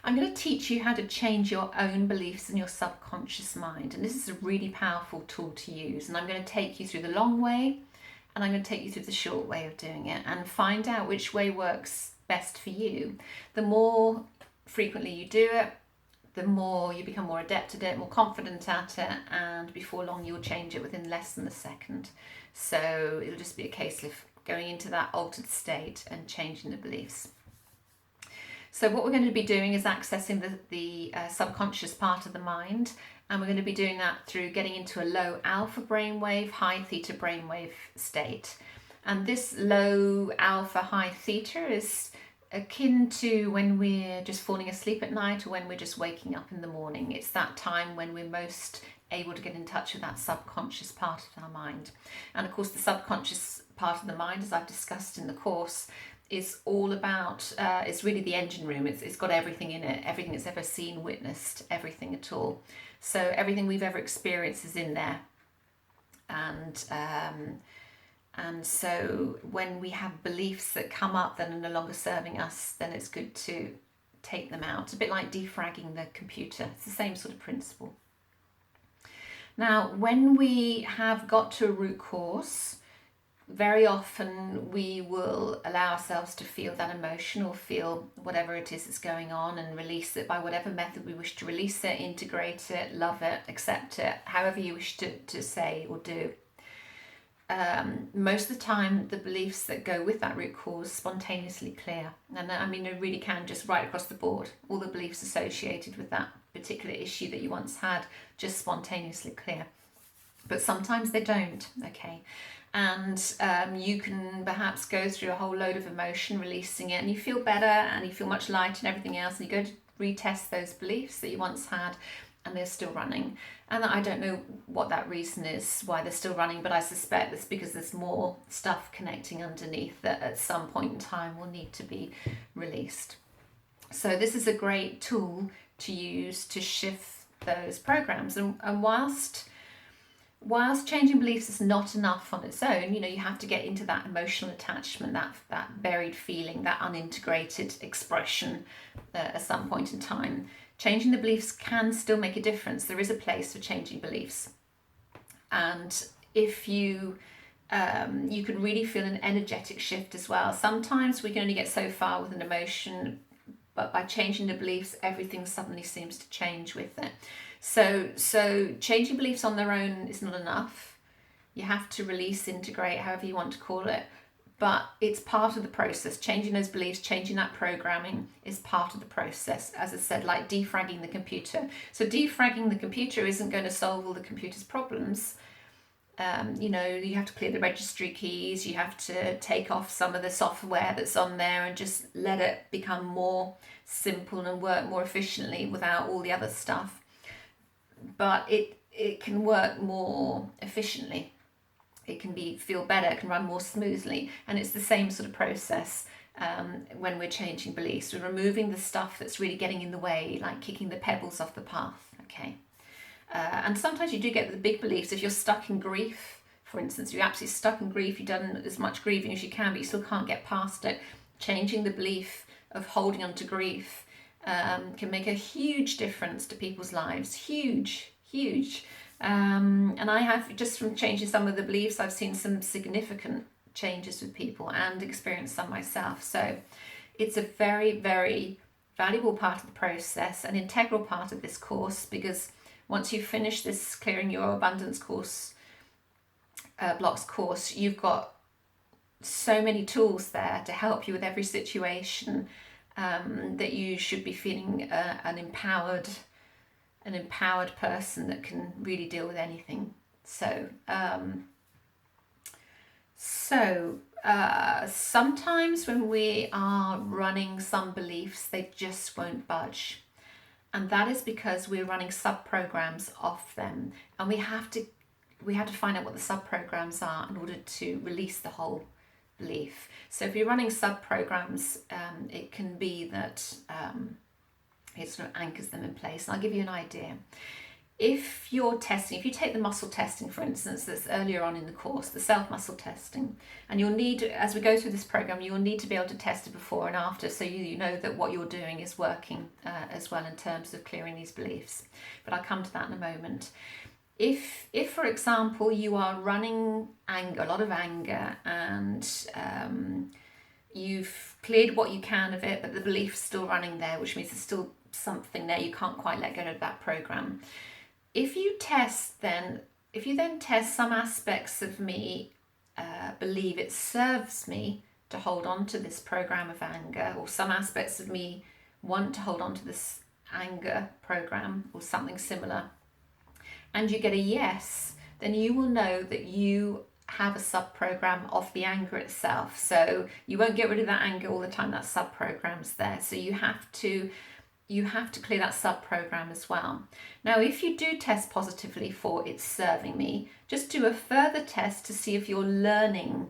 I'm going to teach you how to change your own beliefs in your subconscious mind. And this is a really powerful tool to use. And I'm going to take you through the long way and I'm going to take you through the short way of doing it and find out which way works best for you. The more frequently you do it, the more you become more adept at it, more confident at it, and before long you'll change it within less than a second. So it'll just be a case of going into that altered state and changing the beliefs. So what we're going to be doing is accessing the subconscious part of the mind, and we're going to be doing that through getting into a low alpha brainwave, high theta brainwave state. And this low alpha, high theta is akin to when we're just falling asleep at night or when we're just waking up in the morning. It's that time when we're most able to get in touch with that subconscious part of our mind. And of course the subconscious part of the mind, as I've discussed in the course, is all about, it's really the engine room. It's got everything in it, everything it's ever seen, witnessed, everything at all. So everything we've ever experienced is in there. And so when we have beliefs that come up that are no longer serving us, then it's good to take them out. A bit like defragging the computer. It's the same sort of principle. Now, when we have got to a root cause, very often we will allow ourselves to feel that emotion or feel whatever it is that's going on and release it by whatever method we wish to release it, integrate it, love it, accept it, however you wish to say or do. Most of the time the beliefs that go with that root cause spontaneously clear, and I mean it really can, just right across the board, all the beliefs associated with that particular issue that you once had just spontaneously clear. But sometimes they don't, okay, and you can perhaps go through a whole load of emotion releasing it and you feel better and you feel much lighter and everything else, and you go to retest those beliefs that you once had and they're still running. And I don't know what that reason is, why they're still running, but I suspect it's because there's more stuff connecting underneath that at some point in time will need to be released. So this is a great tool to use to shift those programs. And whilst changing beliefs is not enough on its own, you have to get into that emotional attachment, that buried feeling, that unintegrated expression at some point in time. Changing the beliefs can still make a difference. There is a place for changing beliefs. And if you can really feel an energetic shift as well. Sometimes we can only get so far with an emotion, but by changing the beliefs, everything suddenly seems to change with it. So changing beliefs on their own is not enough. You have to release, integrate, however you want to call it. But it's part of the process. Changing those beliefs, changing that programming is part of the process. As I said, like defragging the computer. So defragging the computer isn't going to solve all the computer's problems. You have to clear the registry keys. You have to take off some of the software that's on there and just let it become more simple and work more efficiently without all the other stuff. But it can work more efficiently. It can feel better, it can run more smoothly. And it's the same sort of process when we're changing beliefs. We're removing the stuff that's really getting in the way, like kicking the pebbles off the path, okay? And sometimes you do get the big beliefs. If you're stuck in grief, for instance, you're absolutely stuck in grief, you've done as much grieving as you can, but you still can't get past it. Changing the belief of holding on to grief can make a huge difference to people's lives. Huge. And I have, just from changing some of the beliefs, I've seen some significant changes with people and experienced some myself. So it's a very, very valuable part of the process, an integral part of this course, because once you finish this Clearing Your Abundance course, blocks course, you've got so many tools there to help you with every situation, that you should be feeling an empowered person that can really deal with anything. So sometimes when we are running some beliefs, they just won't budge. And that is because we're running sub-programs off them. And we have to find out what the sub-programs are in order to release the whole belief. So if you're running sub-programs, it can be that it sort of anchors them in place. And I'll give you an idea. if you're testing, if you take the muscle testing, for instance, that's earlier on in the course, the self-muscle testing, and you'll need, as we go through this program, you'll need to be able to test it before and after, so you know that what you're doing is working as well in terms of clearing these beliefs. But I'll come to that in a moment. If for example, you are running anger, a lot of anger, and you've cleared what you can of it, but the belief's still running there, which means there's still something there, you can't quite let go of that program. If you then test some aspects of me believe it serves me to hold on to this program of anger, or some aspects of me want to hold on to this anger program or something similar, and you get a yes, then you will know that you have a sub-program of the anger itself. So you won't get rid of that anger all the time, that sub-program's there. So you have to clear that sub-program as well. Now, if you do test positively for it's serving me, just do a further test to see if you're learning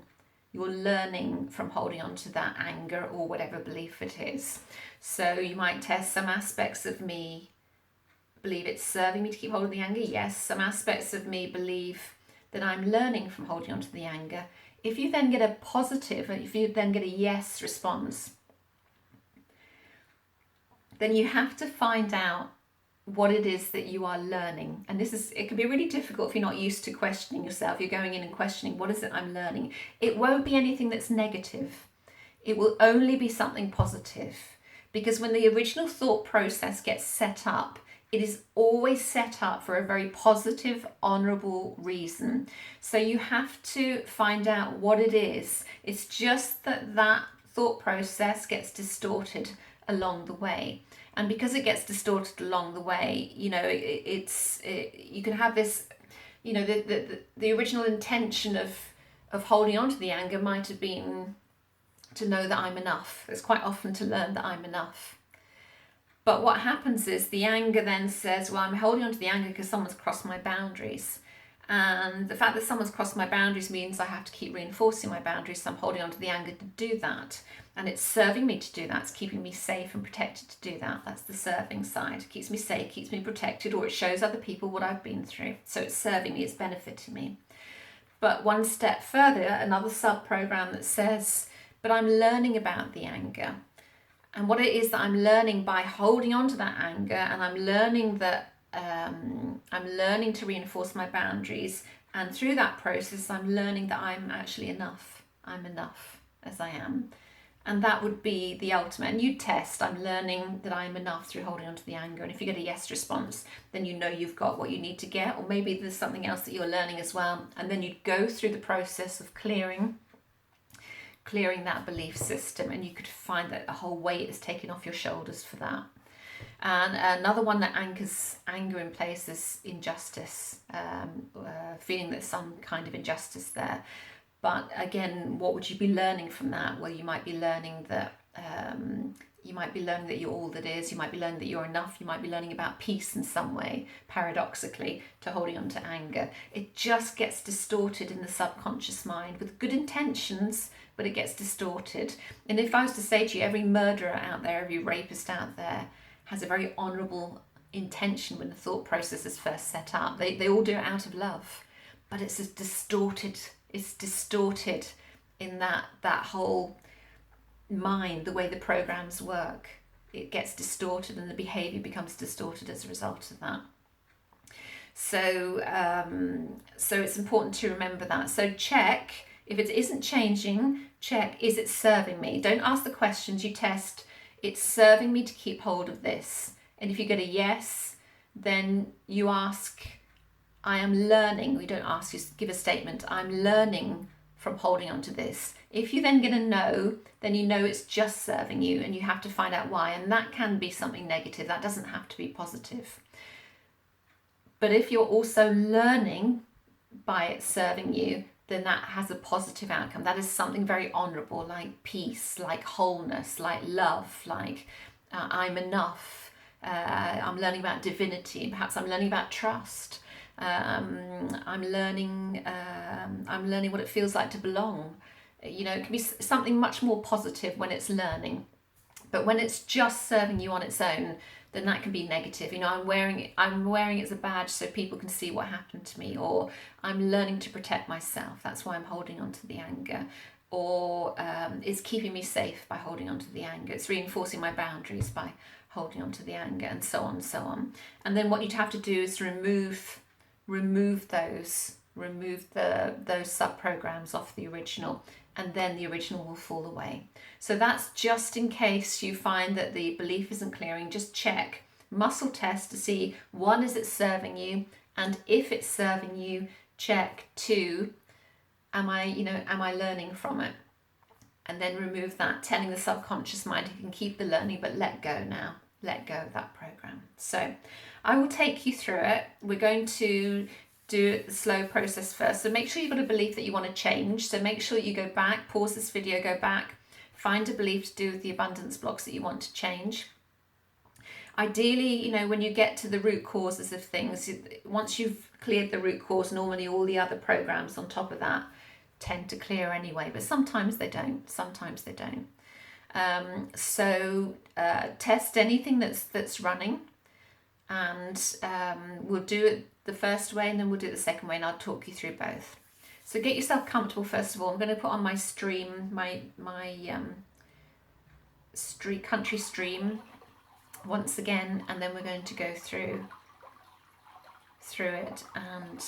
from holding on to that anger or whatever belief it is. So you might test some aspects of me believe it's serving me to keep hold of the anger. Yes, some aspects of me believe that I'm learning from holding on to the anger. If you then get a positive, if you then get a yes response, then you have to find out what it is that you are learning. And it can be really difficult if you're not used to questioning yourself. You're going in and questioning, what is it I'm learning? It won't be anything that's negative. It will only be something positive. Because when the original thought process gets set up, it is always set up for a very positive, honourable reason. So you have to find out what it is. It's just that thought process gets distorted along the way. And because it gets distorted along the way, you can have this, the original intention of holding on to the anger might have been to know that I'm enough. It's quite often to learn that I'm enough. But what happens is the anger then says, well, I'm holding on to the anger because someone's crossed my boundaries. And the fact that someone's crossed my boundaries means I have to keep reinforcing my boundaries. So I'm holding on to the anger to do that. And it's serving me to do that. It's keeping me safe and protected to do that. That's the serving side. It keeps me safe, keeps me protected, or it shows other people what I've been through. So it's serving me, it's benefiting me. But one step further, another sub-program that says, but I'm learning about the anger. And what it is that I'm learning by holding on to that anger, and I'm learning that I'm learning to reinforce my boundaries, and through that process I'm learning that I'm actually enough. I'm enough as I am. And that would be the ultimate. And you test, I'm learning that I'm enough through holding on to the anger. And if you get a yes response, then you know you've got what you need to get, or maybe there's something else that you're learning as well. And then you go through the process of clearing that belief system, and you could find that the whole weight is taken off your shoulders for that. And another one that anchors anger in place is injustice, feeling that some kind of injustice there. But again, what would you be learning from that? Well, you might be learning that you're all that is. You might be learning that you're enough. You might be learning about peace in some way, paradoxically, to holding on to anger. It just gets distorted in the subconscious mind with good intentions, but it gets distorted. And if I was to say to you, every murderer out there, every rapist out there has a very honourable intention when the thought process is first set up. They all do it out of love, but it's distorted in that whole mind, the way the programs work. It gets distorted and the behaviour becomes distorted as a result of that. So it's important to remember that. So check, if it isn't changing, check, is it serving me? Don't ask the questions, you test, it's serving me to keep hold of this. And if you get a yes, then you ask, I am learning. We don't ask, you give a statement, I'm learning from holding on to this. If you then get a no, then you know it's just serving you, and you have to find out why. And that can be something negative. That doesn't have to be positive. But if you're also learning by it serving you, then that has a positive outcome. That is something very honourable, like peace, like wholeness, like love, like I'm enough. I'm learning about divinity. Perhaps I'm learning about trust. I'm learning what it feels like to belong. It can be something much more positive when it's learning. But when it's just serving you on its own, then that can be negative. You know, I'm wearing it as a badge so people can see what happened to me, or I'm learning to protect myself, that's why I'm holding on to the anger, or it's keeping me safe by holding on to the anger, it's reinforcing my boundaries by holding on to the anger, and so on and so on. And then what you'd have to do is remove those sub programs off the original, and then the original will fall away. So that's just in case you find that the belief isn't clearing. Just check, muscle test to see, one, is it serving you, and if it's serving you, check, two, am I learning from it? And then remove that, telling the subconscious mind you can keep the learning, but let go now. Let go of that program. So I will take you through it. We're going to do the slow process first. So make sure you've got a belief that you want to change. So make sure you go back, pause this video, go back, find a belief to do with the abundance blocks that you want to change. Ideally, when you get to the root causes of things, once you've cleared the root cause, normally all the other programs on top of that tend to clear anyway, but sometimes they don't. So test anything that's running, and we'll do it the first way and then we'll do it the second way, and I'll talk you through both. So get yourself comfortable first of all. I'm going to put on my stream, my country stream once again, and then we're going to go through it and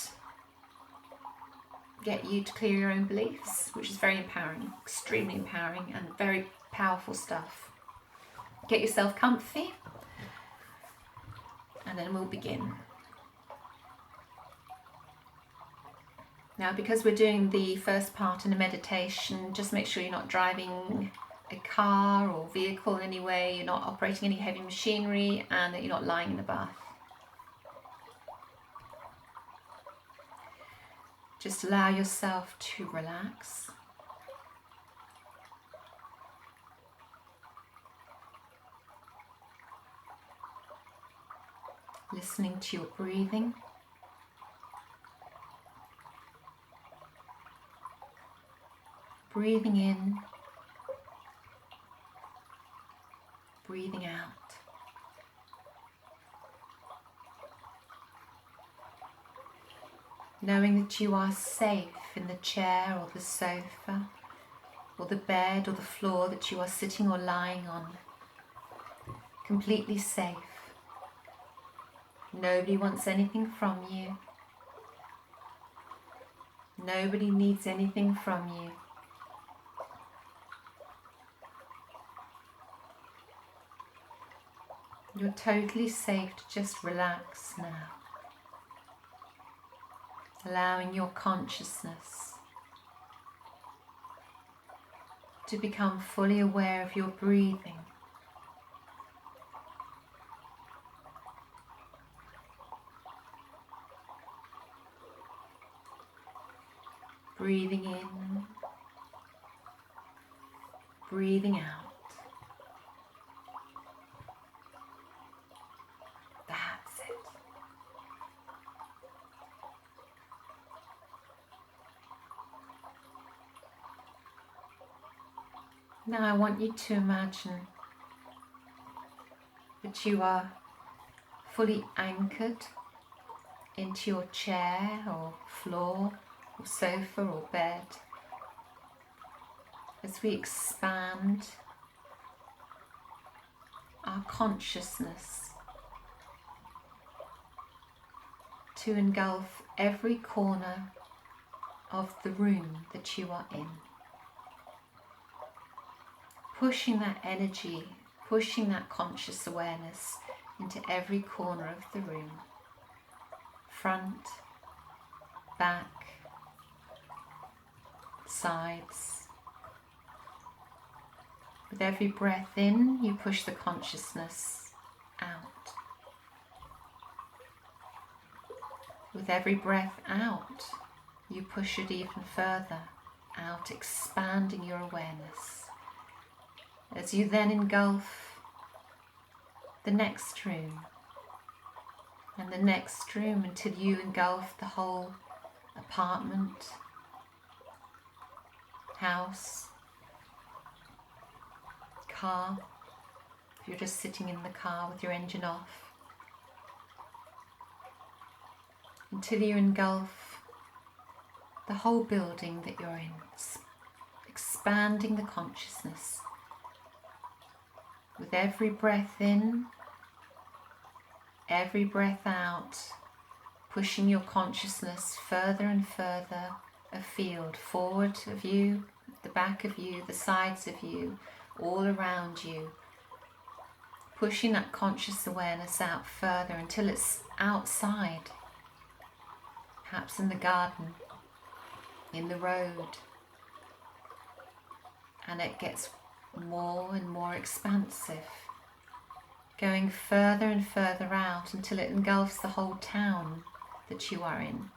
get you to clear your own beliefs, which is very empowering, extremely empowering, and very powerful stuff. Get yourself comfy, and then we'll begin. Now, because we're doing the first part in a meditation, just make sure you're not driving a car or vehicle in any way, you're not operating any heavy machinery, and that you're not lying in a bath. Just allow yourself to relax. Listening to your breathing. Breathing in, breathing out. Knowing that you are safe in the chair or the sofa or the bed or the floor that you are sitting or lying on. Completely safe. Nobody wants anything from you. Nobody needs anything from you. You're totally safe to just relax now. Allowing your consciousness to become fully aware of your breathing. Breathing in, breathing out. That's it. Now I want you to imagine that you are fully anchored into your chair or floor or sofa or bed, as we expand our consciousness to engulf every corner of the room that you are in. Pushing that energy, pushing that conscious awareness into every corner of the room. Front, back, sides. With every breath in, you push the consciousness out. With every breath out, you push it even further out, expanding your awareness. As you then engulf the next room and the next room until you engulf the whole apartment, house, car, if you're just sitting in the car with your engine off, until you engulf the whole building that you're in, expanding the consciousness with every breath in, every breath out, pushing your consciousness further and further afield, forward of you, the back of you, the sides of you, all around you, pushing that conscious awareness out further until it's outside, perhaps in the garden, in the road, and it gets more and more expansive, going further and further out until it engulfs the whole town that you are in.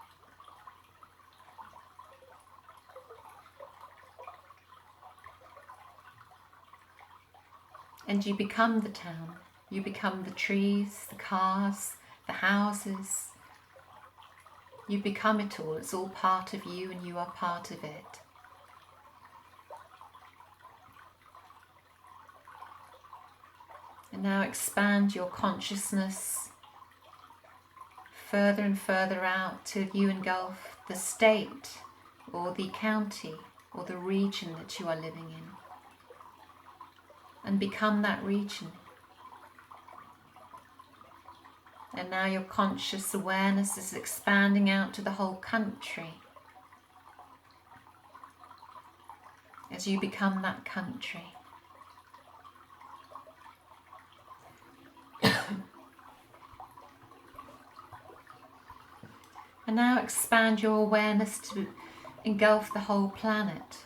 And you become the town, you become the trees, the cars, the houses. You become it all, it's all part of you and you are part of it. And now expand your consciousness further and further out till you engulf the state or the county or the region that you are living in. And become that region. And now your conscious awareness is expanding out to the whole country. As you become that country. And now expand your awareness to engulf the whole planet.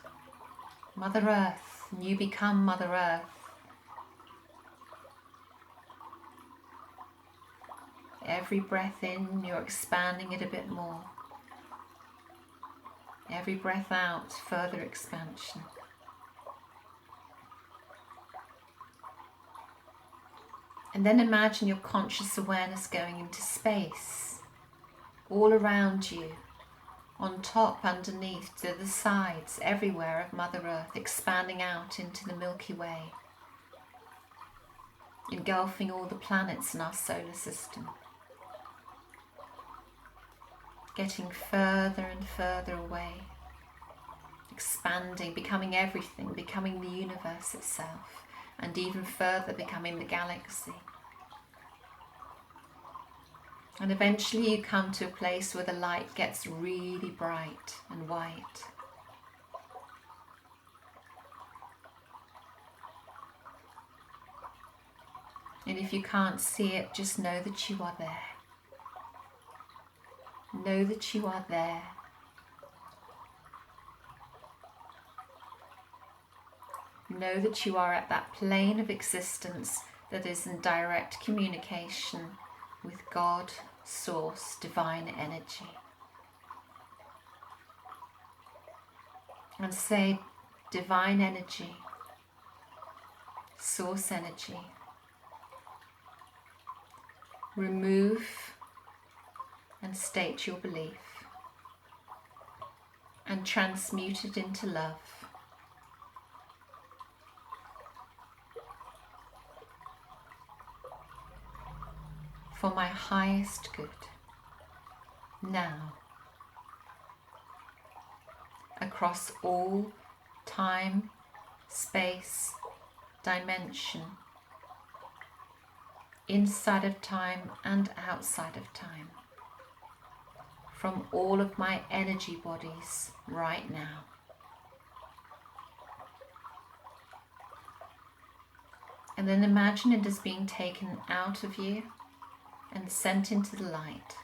Mother Earth, and you become Mother Earth. Every breath in, you're expanding it a bit more. Every breath out, further expansion. And then imagine your conscious awareness going into space, all around you, on top, underneath, to the sides, everywhere of Mother Earth, expanding out into the Milky Way, engulfing all the planets in our solar system. Getting further and further away, expanding, becoming everything, becoming the universe itself, and even further becoming the galaxy. And eventually you come to a place where the light gets really bright and white. And if you can't see it, just know that you are there. Know that you are there. Know that you are at that plane of existence that is in direct communication with God, Source, Divine Energy. And say, Divine Energy, Source Energy, remove and state your belief and transmute it into love. For my highest good, now, across all time, space, dimension, inside of time and outside of time, from all of my energy bodies right now. And then imagine it as being taken out of you and sent into the light.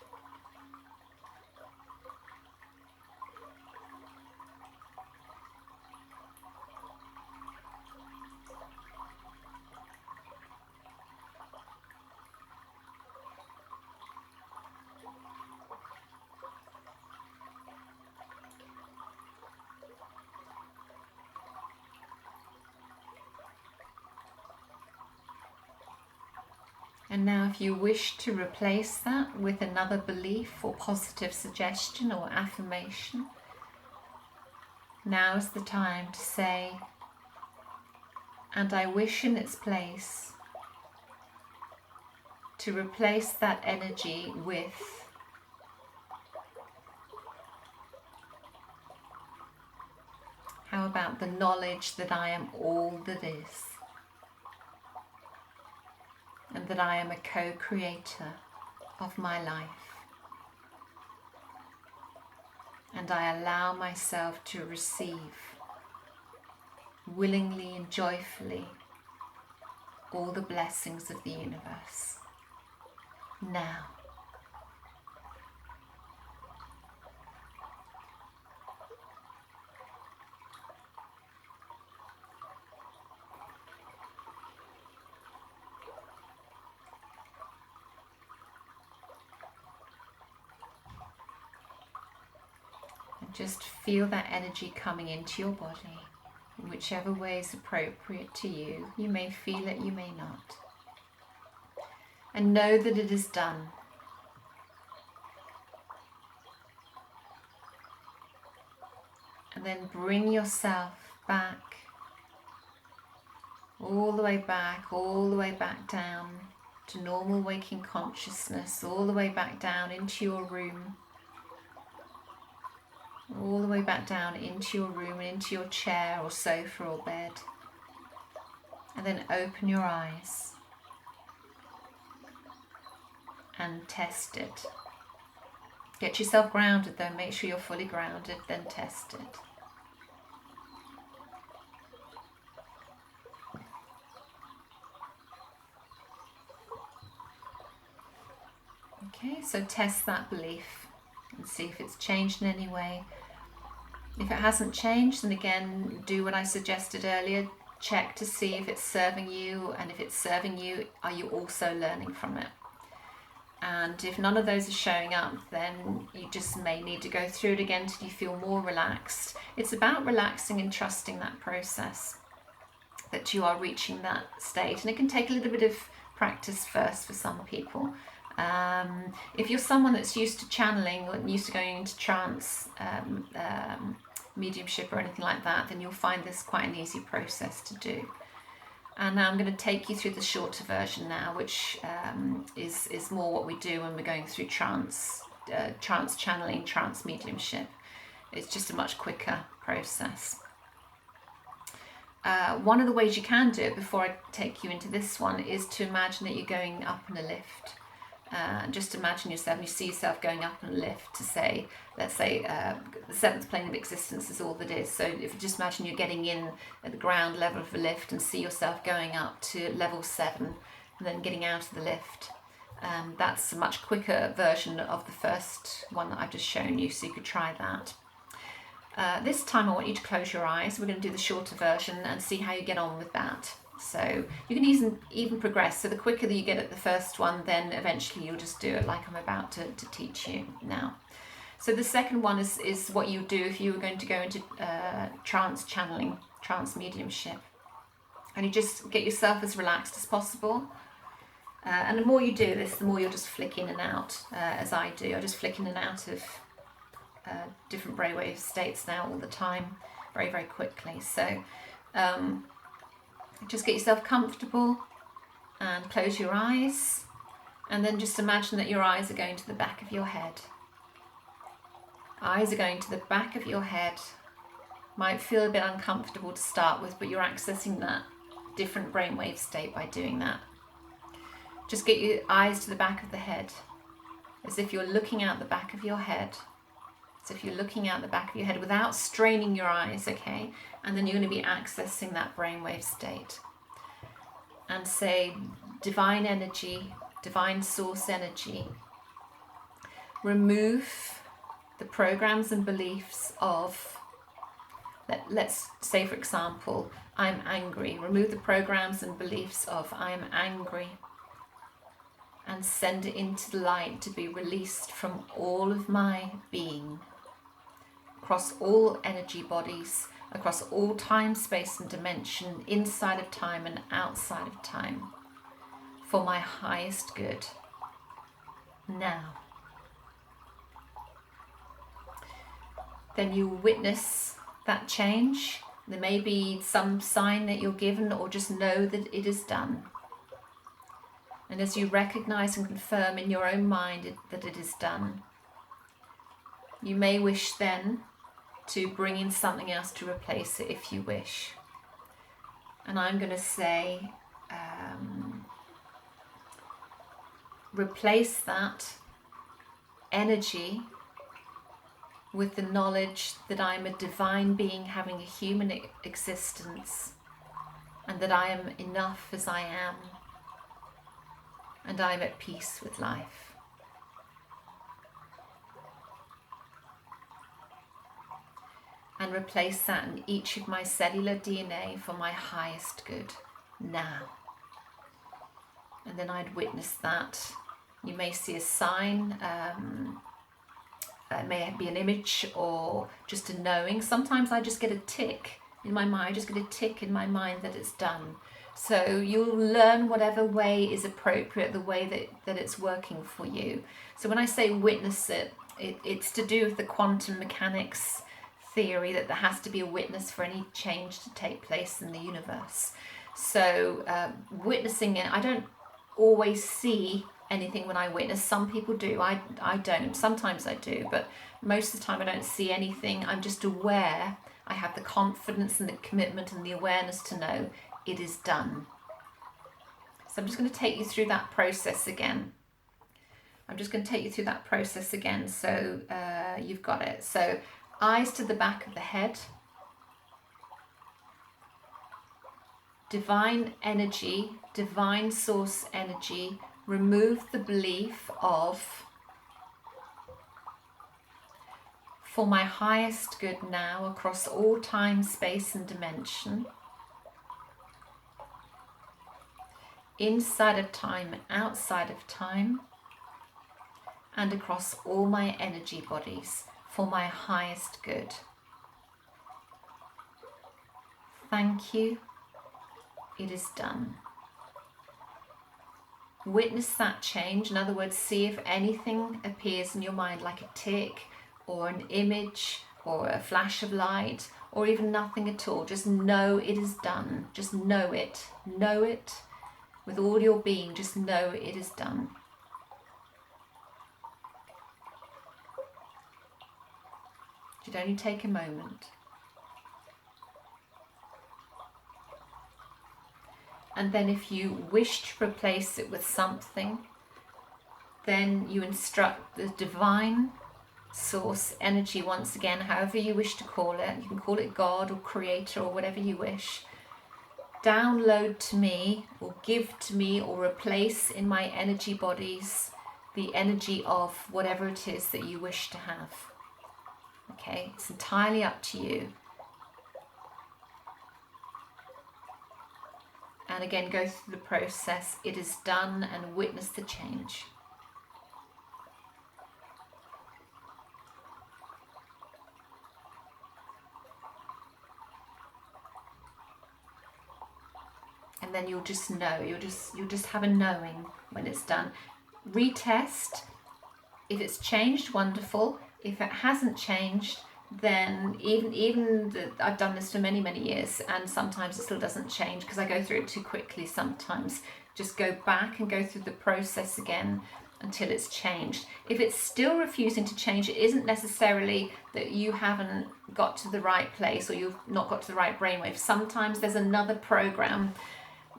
And now if you wish to replace that with another belief or positive suggestion or affirmation, now is the time to say, and I wish in its place to replace that energy with how about the knowledge that I am all that is, and that I am a co-creator of my life, and I allow myself to receive willingly and joyfully all the blessings of the universe now. And just feel that energy coming into your body in whichever way is appropriate to you. You may feel it, you may not. And know that it is done. And then bring yourself back, all the way back down to normal waking consciousness, all the way back down into your room, all the way back down into your room and into your chair or sofa or bed. And then open your eyes and test it. Get yourself grounded though, make sure you're fully grounded, then test it. Okay, so test that belief and see if it's changed in any way. If it hasn't changed, then again, do what I suggested earlier. Check to see if it's serving you, and if it's serving you, are you also learning from it? And if none of those are showing up, then you just may need to go through it again till you feel more relaxed. It's about relaxing and trusting that process, that you are reaching that state. And it can take a little bit of practice first for some people. If you're someone that's used to channeling or used to going into trance, mediumship or anything like that, then you'll find this quite an easy process to do. And now I'm going to take you through the shorter version now, which is more what we do when we're going through trance channeling, trance mediumship. It's just a much quicker process. One of the ways you can do it, before I take you into this one, is to imagine that you're going up in a lift. Just imagine yourself, you see yourself going up in a lift to say, let's say the seventh plane of existence is all that is. So if you just imagine you're getting in at the ground level of the lift and see yourself going up to level 7 and then getting out of the lift. That's a much quicker version of the first one that I've just shown you, so you could try that. This time I want you to close your eyes. We're going to do the shorter version and see how you get on with that. So you can even progress. So the quicker that you get at the first one, then eventually you'll just do it like I'm about to teach you now. So the second one is what you do if you were going to go into trance channeling, trance mediumship. And you just get yourself as relaxed as possible. And the more you do this, the more you'll just flick in and out, as I do. I just flick in and out of different brainwave states now all the time, very, very quickly. So just get yourself comfortable and close your eyes, and then just imagine that your eyes are going to the back of your head. Eyes are going to the back of your head. Might feel a bit uncomfortable to start with, but you're accessing that different brainwave state by doing that. Just get your eyes to the back of the head, as if you're looking out the back of your head. So if you're looking out the back of your head without straining your eyes, okay? And then you're going to be accessing that brainwave state. And say, divine energy, divine source energy, remove the programs and beliefs of, let's say for example, I'm angry. Remove the programs and beliefs of I'm angry, and send it into the light to be released from all of my being, across all energy bodies, across all time, space and dimension, inside of time and outside of time, for my highest good. Now. Then you witness that change. There may be some sign that you're given, or just know that it is done. And as you recognize and confirm in your own mind that it is done, you may wish then to bring in something else to replace it if you wish. And I'm going to say, replace that energy with the knowledge that I'm a divine being having a human existence, and that I am enough as I am, and I'm at peace with life. And replace that in each of my cellular DNA for my highest good now. And then I'd witness that. You may see a sign, it may be an image or just a knowing. Sometimes I just get a tick in my mind, I just get a tick in my mind that it's done. So you'll learn whatever way is appropriate, the way that it's working for you. So when I say witness it, it's to do with the quantum mechanics theory that there has to be a witness for any change to take place in the universe. So witnessing it, I don't always see anything when I witness. Some people do, I don't. Sometimes I do, but most of the time I don't see anything. I'm just aware. I have the confidence and the commitment and the awareness to know it is done. So I'm just going to take you through that process again. So you've got it. So eyes to the back of the head. Divine energy, divine source energy, remove the belief of, for my highest good now across all time, space and dimension, inside of time and outside of time, and across all my energy bodies, for my highest good. Thank you. It is done. Witness that change. In other words, see if anything appears in your mind, like a tick or an image or a flash of light, or even nothing at all. Just know it is done. Just know it. Know it with all your being. Just know it is done. It should only take a moment. And then if you wish to replace it with something, then you instruct the divine source energy once again, however you wish to call it. You can call it God or Creator or whatever you wish. Download to me or give to me or replace in my energy bodies the energy of whatever it is that you wish to have. Okay, it's entirely up to you. And again, go through the process. It is done, and witness the change. And then you'll just know. You'll just have a knowing when it's done. Retest. If it's changed, wonderful. If it hasn't changed, then I've done this for many years, and sometimes it still doesn't change because I go through it too quickly sometimes. Just go back and go through the process again until it's changed. If it's still refusing to change, it isn't necessarily that you haven't got to the right place or you've not got to the right brainwave. Sometimes there's another program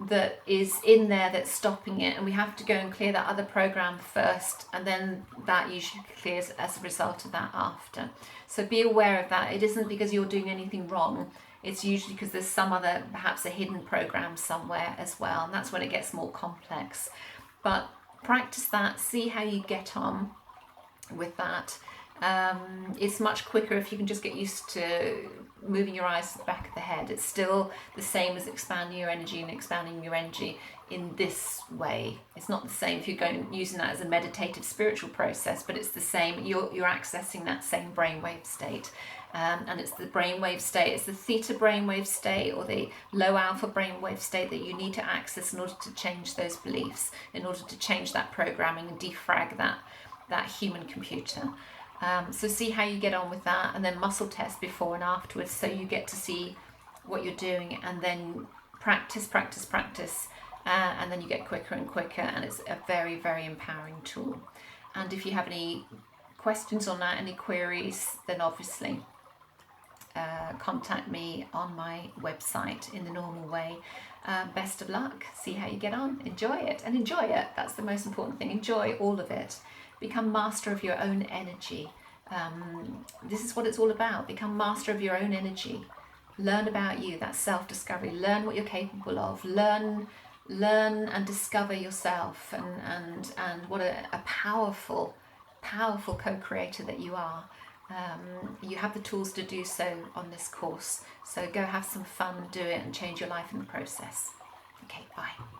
that is in there that's stopping it, and we have to go and clear that other program first, and then that usually clears as a result of that after. So be aware of that. It isn't because you're doing anything wrong, it's usually because there's some other, perhaps a hidden program somewhere as well, and that's when it gets more complex. But practice that, see how you get on with that. It's much quicker if you can just get used to moving your eyes to the back of the head. It's still the same as expanding your energy and expanding your energy in this way. It's not the same if you're using that as a meditative spiritual process, but it's the same. You're accessing that same brainwave state, and it's the brainwave state. It's the theta brainwave state or the low alpha brainwave state that you need to access in order to change those beliefs, in order to change that programming and defrag that human computer. So see how you get on with that, and then muscle test before and afterwards, so you get to see what you're doing, and then practice and then you get quicker and quicker, and it's a very, very empowering tool. And if you have any questions on that, any queries, then obviously contact me on my website in the normal way. Best of luck. See how you get on. Enjoy it, and enjoy it. That's the most important thing. Enjoy all of it. Become master of your own energy. This is what it's all about. Become master of your own energy. Learn about you. That's self-discovery. Learn what you're capable of. Learn and discover yourself, and what a powerful co-creator that you are. You have the tools to do so on this course. So go have some fun, do it, and change your life in the process. Okay, bye.